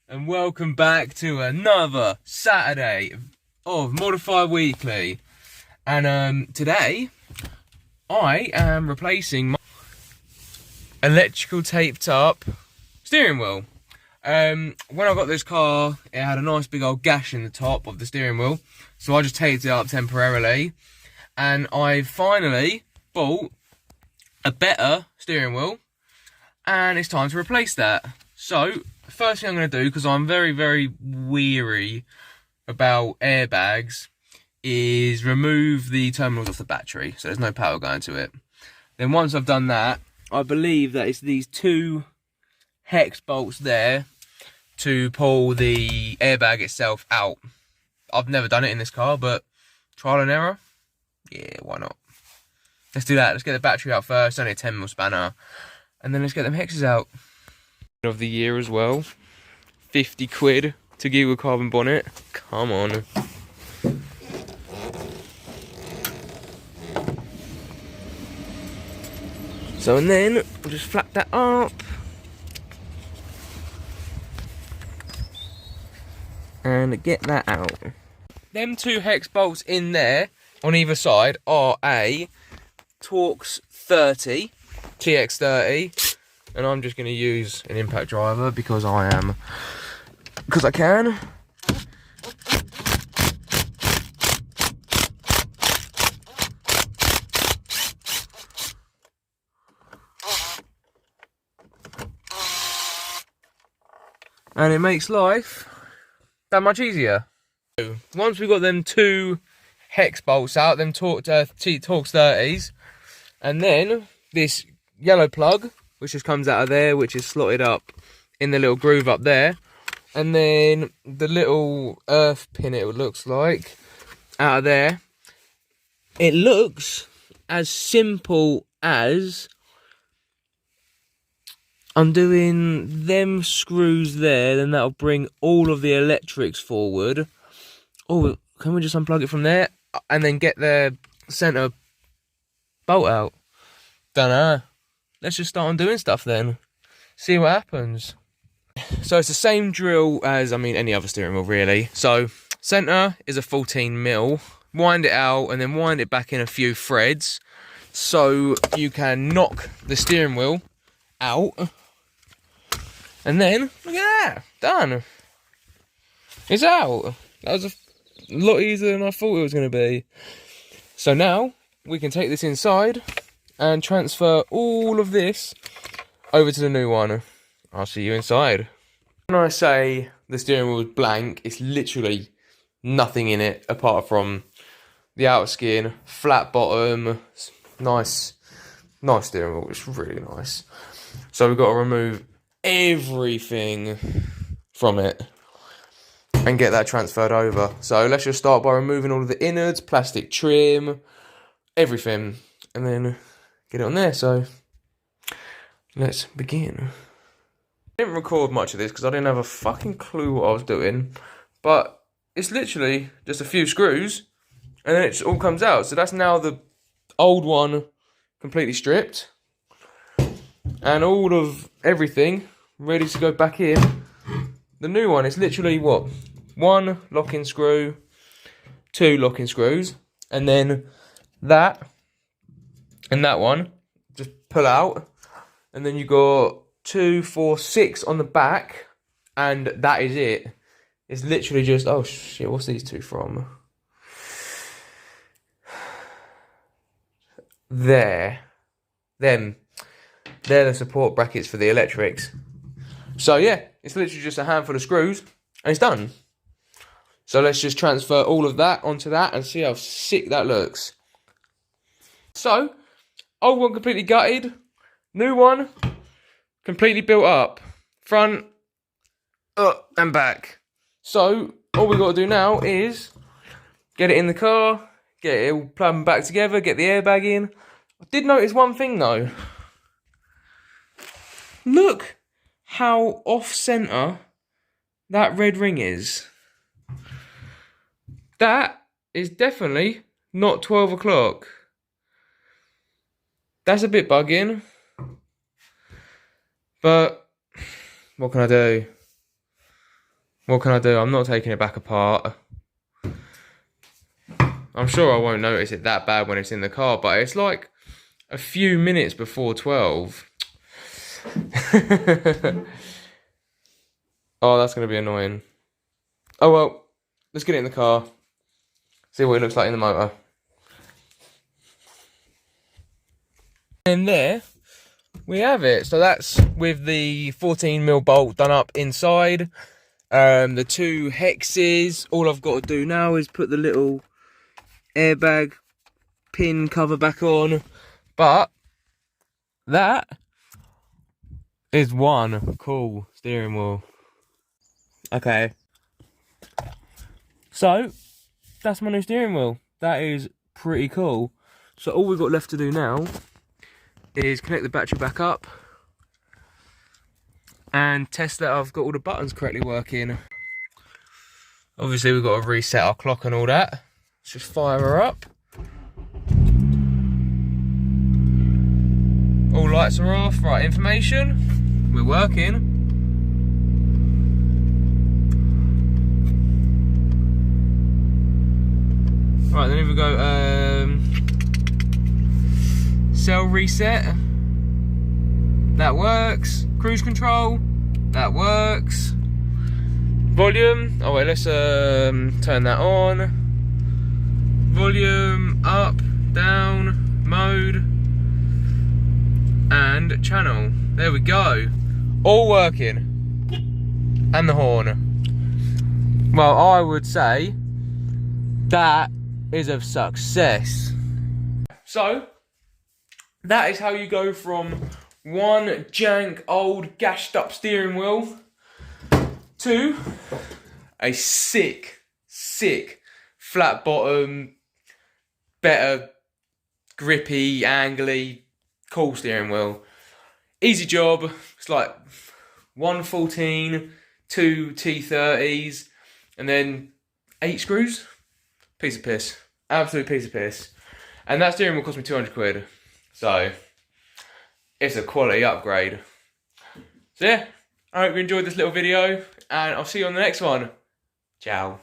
and welcome back to another Saturday of Modified Weekly. And today I am replacing my electrical taped up steering wheel. When I got this car, it had a nice big old gash in the top of the steering wheel, so I just taped it up temporarily, and I finally bought a better steering wheel, and it's time to replace that. So first thing I'm going to do, because I'm very weary about airbags, is remove the terminals off the battery so there's no power going to it. Then once I've done that, I believe that it's these two hex bolts there to pull the airbag itself out. I've never done it in this car, but trial and error, yeah, why not? Let's do that. Let's get the battery out first, only a 10mm spanner, and then let's get them hexes out. Of the year as well, 50 quid to get a carbon bonnet. Come on. So, and then we'll just flap that up and get that out. Them two hex bolts in there on either side are a Torx 30 TX30, and I'm just going to use an impact driver because I can. And it makes life that much easier. Once we've got them two hex bolts out, them Torx 30s, and then this yellow plug, which just comes out of there, which is slotted up in the little groove up there, and then the little earth pin, it looks like, out of there. It looks as simple as undoing them screws there, then that'll bring all of the electrics forward. Oh, can we just unplug it from there and then get the center bolt out? Dunno. Let's just start on doing stuff then. See what happens. So it's the same drill as, any other steering wheel really. So center is a 14mm. Wind it out and then wind it back in a few threads so you can knock the steering wheel out. And then, look at that, done. It's out. That was a lot easier than I thought it was going to be. So now we can take this inside and transfer all of this over to the new one. I'll see you inside. When I say the steering wheel is blank, it's literally nothing in it apart from the outer skin, flat bottom, nice steering wheel. It's really nice. So we've got to remove everything from it and get that transferred over. So let's just start by removing all of the innards, plastic trim, everything, and then get it on there. So let's begin. I didn't record much of this because I didn't have a fucking clue what I was doing, but it's literally just a few screws and then it all comes out. So that's now the old one completely stripped and all of everything ready to go back in. The new one is literally what? One locking screw, two locking screws, and then that and that one just pull out, and then you got 2, 4, 6 on the back, and that is it. It's literally just, oh shit, what's these two from? They're the support brackets for the electrics. So yeah, it's literally just a handful of screws and it's done. So let's just transfer all of that onto that and see how sick that looks. So, old one completely gutted, new one completely built up, front and back. So all we've got to do now is get it in the car, get it all plumbed back together, get the airbag in. I did notice one thing though. Look how off-center that red ring is. That is definitely not 12 o'clock. That's a bit bugging. But what can I do? What can I do? I'm not taking it back apart. I'm sure I won't notice it that bad when it's in the car, but it's like a few minutes before 12. Oh, that's going to be annoying. Oh well, let's get it in the car. See what it looks like in the motor. And there we have it. So that's with the 14mm bolt done up inside. The 2 hexes. All I've got to do now is put the little airbag pin cover back on. But that is one cool steering wheel. Okay. So that's my new steering wheel. That is pretty cool. So all we've got left to do now is connect the battery back up and test that I've got all the buttons correctly working. Obviously we've got to reset our clock and all that. Let's just fire her up. All lights are off. Right, information. We're working. Right, then here we go. Cell reset. That works. Cruise control. That works. Volume. Oh wait, let's turn that on. Volume up, down, mode, and channel. There we go. All working. And the horn. Well, I would say that is a success. So that is how you go from one jank old gashed up steering wheel to a sick flat bottom, better grippy, angly, cool steering wheel. Easy job. It's like 114, 2 T30s, and then 8 screws. Piece of piss. Absolute piece of piss. And that steering wheel cost me 200 quid. So it's a quality upgrade. So yeah, I hope you enjoyed this little video, and I'll see you on the next one. Ciao.